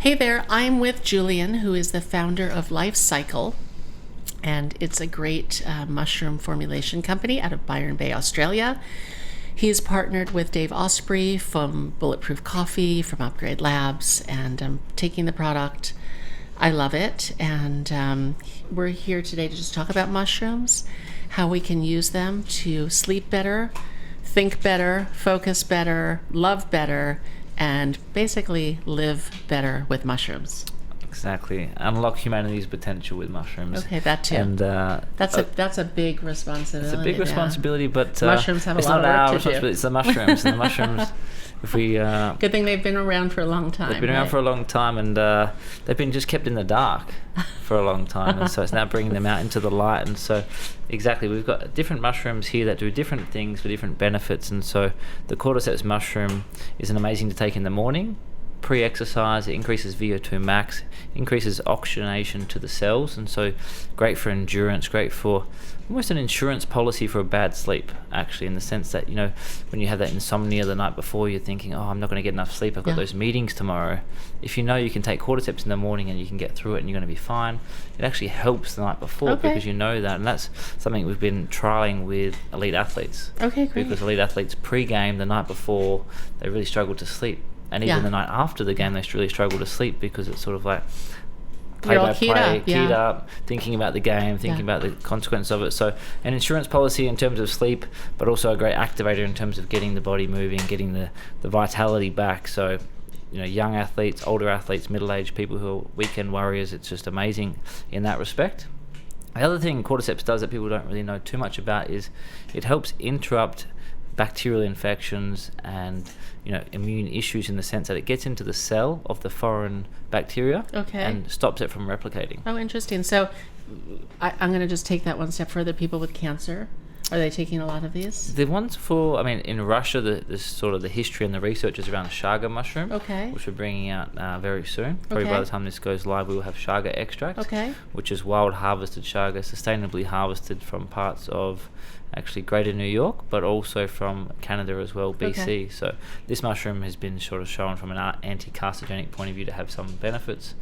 Hey there, I'm with Julian, who is the founder of Cykel, and it's a great mushroom formulation company out of Byron Bay, Australia. He's partnered with Dave Osprey from Bulletproof Coffee, from Upgrade Labs, and I'm taking the product. I love it, and we're here today to just talk about mushrooms, how we can use them to sleep better, think better, focus better, love better, and basically live better with mushrooms. Exactly. Unlock humanity's potential with mushrooms. Okay, that too. And that's a big responsibility. It's a big responsibility, but mushrooms have a lot of work to do. It's the mushrooms. And the mushrooms, if we good thing they've been around for a long time. They've been around for a long time, and they've been just kept in the dark for a long time, and so it's now bringing them out into the light. And so, exactly, we've got different mushrooms here that do different things for different benefits. And so, the cordyceps mushroom is an amazing to take in the morning. Pre-exercise, it increases VO2 max, increases oxygenation to the cells, and so great for endurance, great for almost an insurance policy for a bad sleep, actually, in the sense that, you know, when you have that insomnia the night before, you're thinking, oh, I'm not going to get enough sleep, I've got those meetings tomorrow. If you know you can take cordyceps in the morning and you can get through it and you're going to be fine, it actually helps the night before because you know that, and that's something we've been trialing with elite athletes. Okay, great. Because elite athletes pre-game the night before, they really struggle to sleep. And even the night after the game, they really struggle to sleep because it's sort of like keyed up, thinking about the game, thinking about the consequence of it. So an insurance policy in terms of sleep, but also a great activator in terms of getting the body moving, getting the vitality back. So, you know, young athletes, older athletes, middle-aged people who are weekend warriors, it's just amazing in that respect. The other thing cordyceps does that people don't really know too much about is it helps interrupt bacterial infections and, you know, immune issues in the sense that it gets into the cell of the foreign bacteria and stops it from replicating. Oh, interesting. So I'm going to just take that one step further. People with cancer, are they taking a lot of these? The ones for, I mean, in Russia, the sort of the history and the research is around the chaga mushroom, which we're bringing out very soon. Probably by the time this goes live, we will have chaga extract, which is wild harvested chaga, sustainably harvested from parts of actually greater New York, but also from Canada as well, BC. So this mushroom has been sort of shown from an anti-carcinogenic point of view to have some benefits.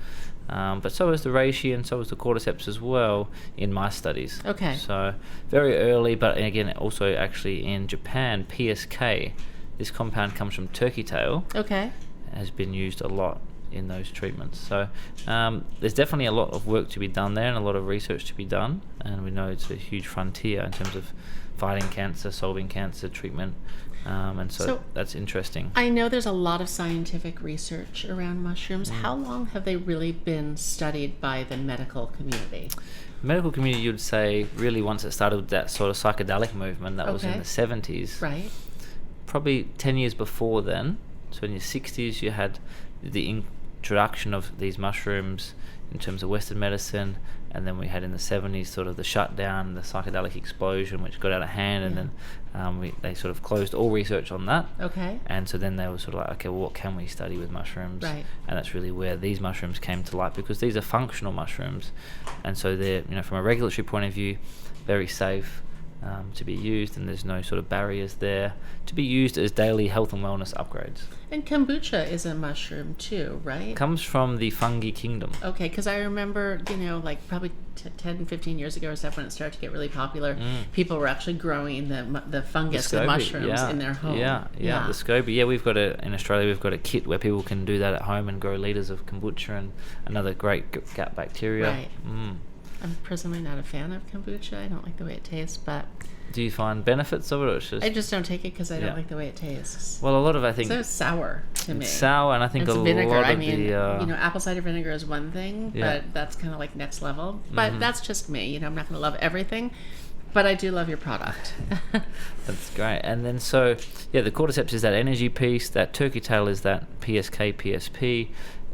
But so is the reishi and so is the cordyceps as well in my studies. So very early, but again, also actually in Japan, PSK, this compound comes from turkey tail, has been used a lot in those treatments. So there's definitely a lot of work to be done there and a lot of research to be done, and we know it's a huge frontier in terms of fighting cancer, solving cancer treatment. And so that's interesting. I know there's a lot of scientific research around mushrooms. How long have they really been studied by the medical community? The medical community, you'd say, really once it started with that sort of psychedelic movement that was in the 70s. Right. Probably 10 years before then. So in the 60s, you had the introduction of these mushrooms in terms of Western medicine, and then we had in the 70s sort of the shutdown, the psychedelic explosion, which got out of hand, and then they sort of closed all research on that. And so then they were sort of like, okay, well, what can we study with mushrooms? And that's really where these mushrooms came to light, because these are functional mushrooms, and so they're, you know, from a regulatory point of view, very safe to be used, and there's no sort of barriers there to be used as daily health and wellness upgrades. And kombucha is a mushroom too, right? Comes from the fungi kingdom. Okay, because I remember, you know, like probably 10, 15 years ago or so, when it started to get really popular, people were actually growing the fungus, the mushrooms in their home. The SCOBY. Yeah, we've got in Australia, we've got a kit where people can do that at home and grow litres of kombucha and another great gut bacteria. I'm personally not a fan of kombucha. I don't like the way it tastes, but... Do you find benefits of it, or it's just... I just don't take it because I don't like the way it tastes. Well, a lot of, I think... It's so sour to me. It's sour, and I think it's a vinegar. lot of I mean, the... you know, apple cider vinegar is one thing, but that's kind of like next level. But that's just me. You know, I'm not going to love everything, but I do love your product. That's great. And then so, the cordyceps is that energy piece, that turkey tail is that PSK, PSP,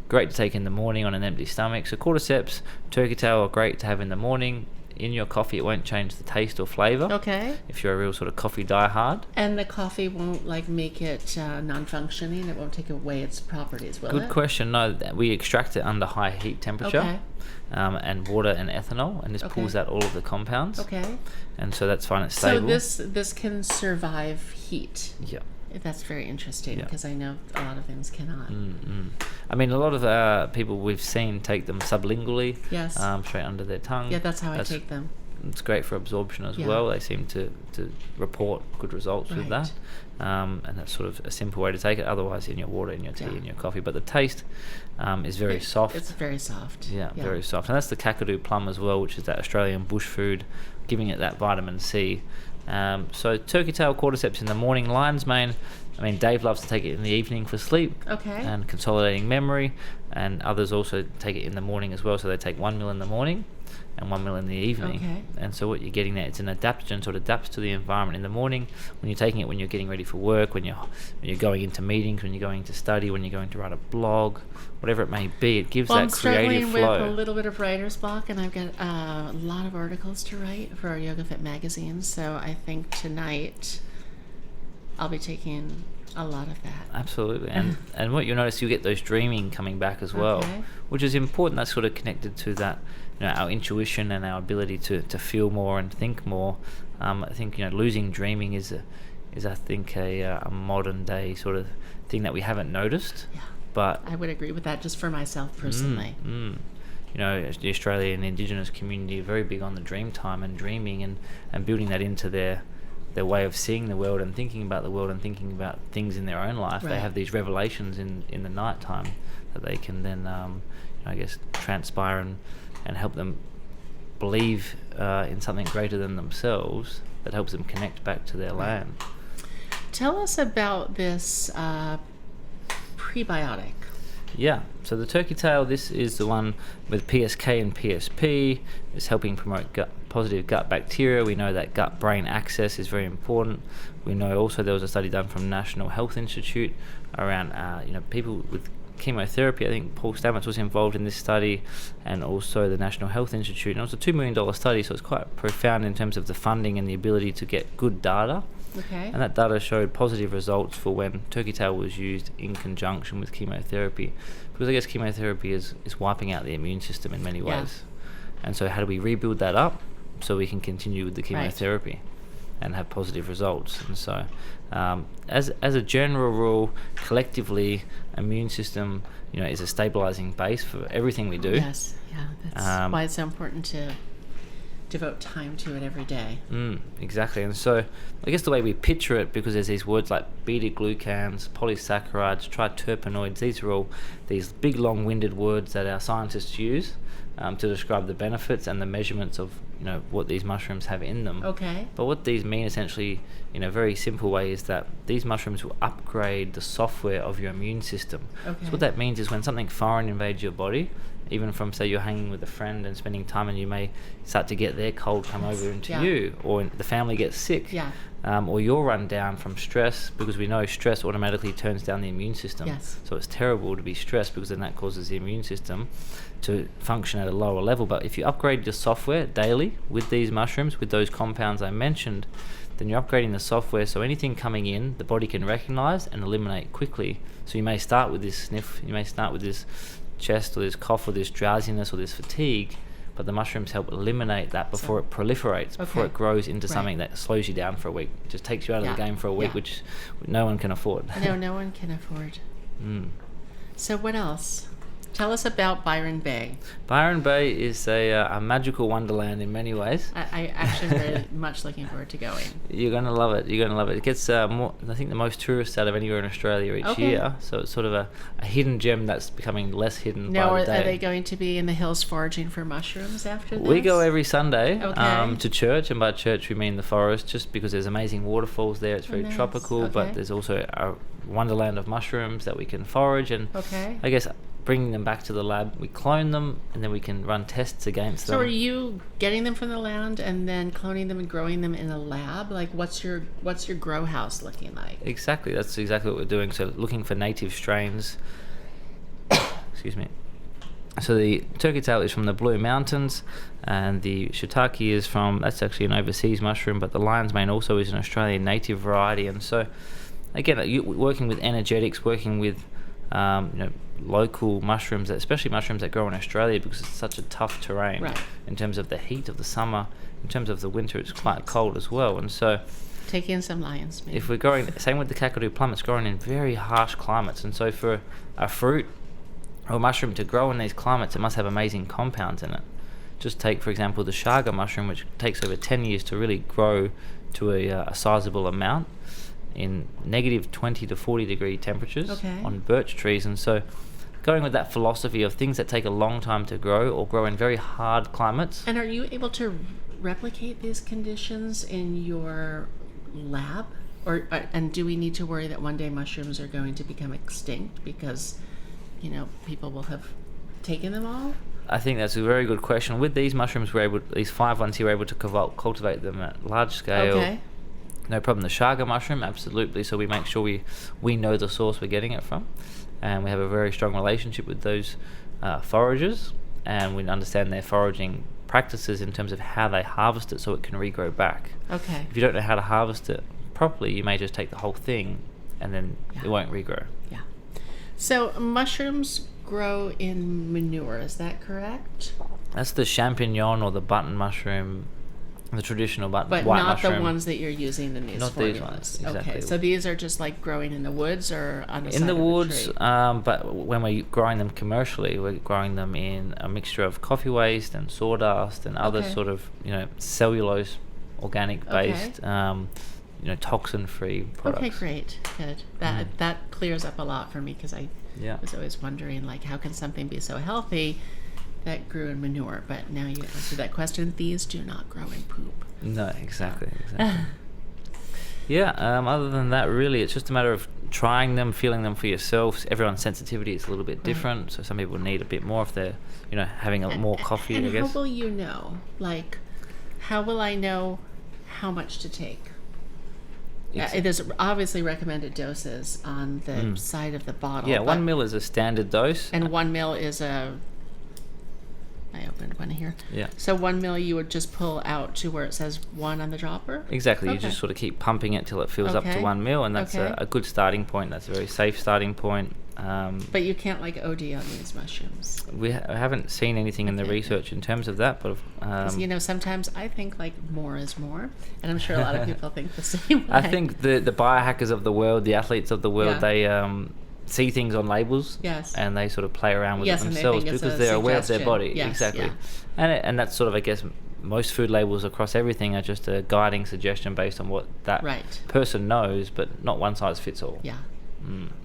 great to take in the morning on an empty stomach. So cordyceps, turkey tail are great to have in the morning. In your coffee, it won't change the taste or flavor. If you're a real sort of coffee diehard. And the coffee won't like make it non-functioning. It won't take away its properties, will it? Good question. No, we extract it under high heat temperature. And water and ethanol, and this pulls out all of the compounds. And so that's fine. It's stable. So this can survive heat. That's very interesting because I know a lot of things cannot. I mean, a lot of people we've seen take them sublingually, straight under their tongue. Yeah, that's how I take them. It's great for absorption as well. They seem to report good results with that. And that's sort of a simple way to take it. Otherwise, in your water, in your tea, in your coffee. But the taste is very soft. It's very soft. Yeah, very soft. And that's the Kakadu plum as well, which is that Australian bush food, giving it that vitamin C. So turkey tail cordyceps in the morning, lion's mane. I mean, Dave loves to take it in the evening for sleep and consolidating memory, and others also take it in the morning as well. So they take 1 ml in the morning and 1 ml in the evening. And so what you're getting there, it's an adaptogen, so it adapts to the environment in the morning. When you're taking it, when you're getting ready for work, when you're going into meetings, when you're going to study, when you're going to write a blog, whatever it may be, it gives that creative flow. I'm struggling with a little bit of writer's block, and I've got a lot of articles to write for our Yoga Fit magazine. So I think tonight I'll be taking a lot of that. Absolutely. And what you'll notice, you get those dreaming coming back as well, which is important. That's sort of connected to that, our intuition and our ability to feel more and think more. I think losing dreaming is I think a modern day sort of thing that we haven't noticed. But I would agree with that, just for myself personally. The Australian Indigenous community are very big on the dream time and dreaming and building that into their way of seeing the world and thinking about the world and thinking about things in their own life. They have these revelations in the night time that they can then transpire and help them believe in something greater than themselves that helps them connect back to their land. Tell us about this prebiotic. Yeah, so the turkey tail, this is the one with PSK and PSP. It's helping promote positive gut bacteria. We know that gut-brain access is very important. We know also there was a study done from National Health Institute around people with chemotherapy. I think Paul Stamets was involved in this study, and also the National Health Institute. And it was a $2 million study, so it's quite profound in terms of the funding and the ability to get good data. And that data showed positive results for when turkey tail was used in conjunction with chemotherapy, because I guess chemotherapy is wiping out the immune system in many ways. And so how do we rebuild that up so we can continue with the chemotherapy and have positive results? And so as a general rule, collectively, immune system is a stabilizing base for everything we do. That's why it's so important to devote time to it every day. Exactly. And so I guess the way we picture it, because there's these words like beta-glucans, polysaccharides, triterpenoids, these are all these big long-winded words that our scientists use to describe the benefits and the measurements of what these mushrooms have in them. But what these mean essentially in a very simple way is that these mushrooms will upgrade the software of your immune system. So what that means is when something foreign invades your body, even from, say, you're hanging with a friend and spending time, and you may start to get their cold come over into you, or the family gets sick, or you're run down from stress, because we know stress automatically turns down the immune system. So it's terrible to be stressed, because then that causes the immune system to function at a lower level. But if you upgrade your software daily with these mushrooms, with those compounds I mentioned, then you're upgrading the software, so anything coming in, the body can recognize and eliminate quickly. So you may start with this sniff, you may start with this chest or this cough or this drowsiness or this fatigue, but the mushrooms help eliminate that before it proliferates, before it grows into something that slows you down for a week. It just takes you out of the game for a week, which no one can afford. No one can afford. So what else? Tell us about Byron Bay. Byron Bay is a magical wonderland in many ways. I actually am very much looking forward to going. You're going to love it. You're going to love it. It gets more, I think, the most tourists out of anywhere in Australia each year. So it's sort of a hidden gem that's becoming less hidden by the day. Are they going to be in the hills foraging for mushrooms after this? We go every Sunday to church, and by church we mean the forest, just because there's amazing waterfalls there. It's very tropical, but there's also a wonderland of mushrooms that we can forage, and I guess bringing them back to the lab, we clone them, and then we can run tests against them. So are you getting them from the land and then cloning them and growing them in a lab? Like, what's your grow house looking like? Exactly, that's exactly what we're doing. So looking for native strains. Excuse me. So the turkey tail is from the Blue Mountains, and the shiitake is that's actually an overseas mushroom, but the lion's mane also is an Australian native variety. And so again, working with energetics, working with local mushrooms, especially mushrooms that grow in Australia, because it's such a tough terrain in terms of the heat of the summer. In terms of the winter, it's quite cold as well. And so take in some lion's mane. If we're growing, same with the kakadu plum, it's growing in very harsh climates, and so for a fruit or a mushroom to grow in these climates, it must have amazing compounds in it. Just take, for example, the chaga mushroom, which takes over 10 years to really grow to a sizable amount in negative 20 to 40 degree temperatures on birch trees. And so going with that philosophy of things that take a long time to grow or grow in very hard climates. And are you able to replicate these conditions in your lab? And do we need to worry that one day mushrooms are going to become extinct because, people will have taken them all? I think that's a very good question. With these mushrooms, these 5 ones here, we're able to cultivate them at large scale. Okay. No problem. The chaga mushroom, absolutely. So we make sure we know the source we're getting it from, and we have a very strong relationship with those foragers, and we understand their foraging practices in terms of how they harvest it so it can regrow back. Okay. If you don't know how to harvest it properly, you may just take the whole thing, and then it won't regrow. Yeah. So mushrooms grow in manure, is that correct? That's the champignon or the button mushroom, the traditional white mushroom. But not the ones that you're using in these Not formulas. these ones, exactly. Okay, so these are just like growing in the woods or on the side in the of woods, tree? but when we're growing them commercially, we're growing them in a mixture of coffee waste and sawdust and other sort of cellulose, organic based, toxin-free products. Okay, great, good. That clears up a lot for me because I was always wondering, how can something be so healthy that grew in manure? But now you answered that question. These do not grow in poop. No, exactly. Other than that, really, it's just a matter of trying them, feeling them for yourself. Everyone's sensitivity is a little bit different, so some people need a bit more if they're, having more coffee, and I guess. How will you know? How will I know how much to take? There's obviously recommended doses on the side of the bottle. Yeah, 1 ml is a standard dose. And 1 ml is I opened one here. Yeah. So 1 ml you would just pull out to where it says 1 on the dropper? Exactly. You just sort of keep pumping it till it fills up to 1 ml, and that's a good starting point. That's a very safe starting point. But you can't OD on these mushrooms. We haven't seen anything in the research in terms of that, but sometimes I think more is more, and I'm sure a lot of people think the same way. I think the biohackers of the world, the athletes of the world, they see things on labels, and they sort of play around with it themselves because they're aware of their body. Exactly. And that's sort of, I guess, most food labels across everything are just a guiding suggestion based on what that person knows, but not one size fits all. Yeah.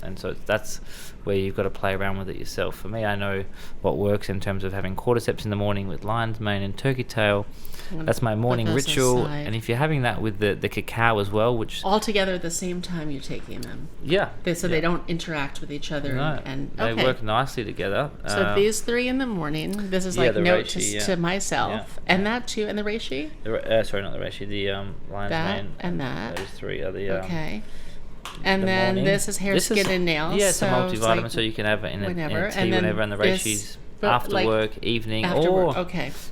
And so that's where you've got to play around with it yourself. For me, I know what works in terms of having cordyceps in the morning with lion's mane and turkey tail. That's my morning ritual. And if you're having that with the cacao as well, which all together at the same time you're taking them. Yeah. They don't interact with each other. No, they work nicely together. So these 3 in the morning. This is note to myself, and that too, and the reishi. Sorry, not the reishi. The lion's mane and that. Those 3 are the okay. And then morning. This is hair, skin, and nails. Yeah, it's a multivitamin, so you can have it in a tea whenever, and the reishi's after work, evening, or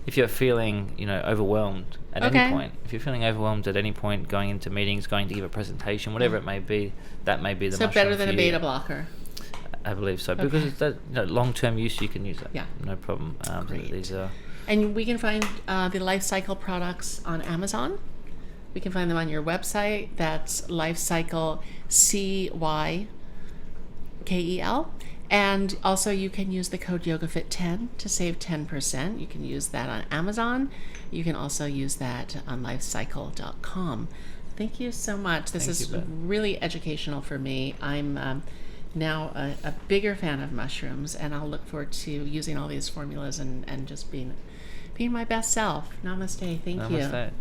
if you're feeling, overwhelmed at any point. If you're feeling overwhelmed at any point, going into meetings, going to give a presentation, whatever it may be, that may be the mushroom. So better than a beta blocker. I believe so, because it's that long-term use, you can use it. Yeah, no problem. Great. These are. And we can find the Life Cykel products on Amazon. We can find them on your website. That's Life Cykel, CYKEL. And also you can use the code YogaFit10 to save 10%. You can use that on Amazon. You can also use that on lifecykel.com. Thank you so much. This is really educational for me. I'm now a bigger fan of mushrooms, and I'll look forward to using all these formulas and just being my best self. Namaste. Thank you. Namaste.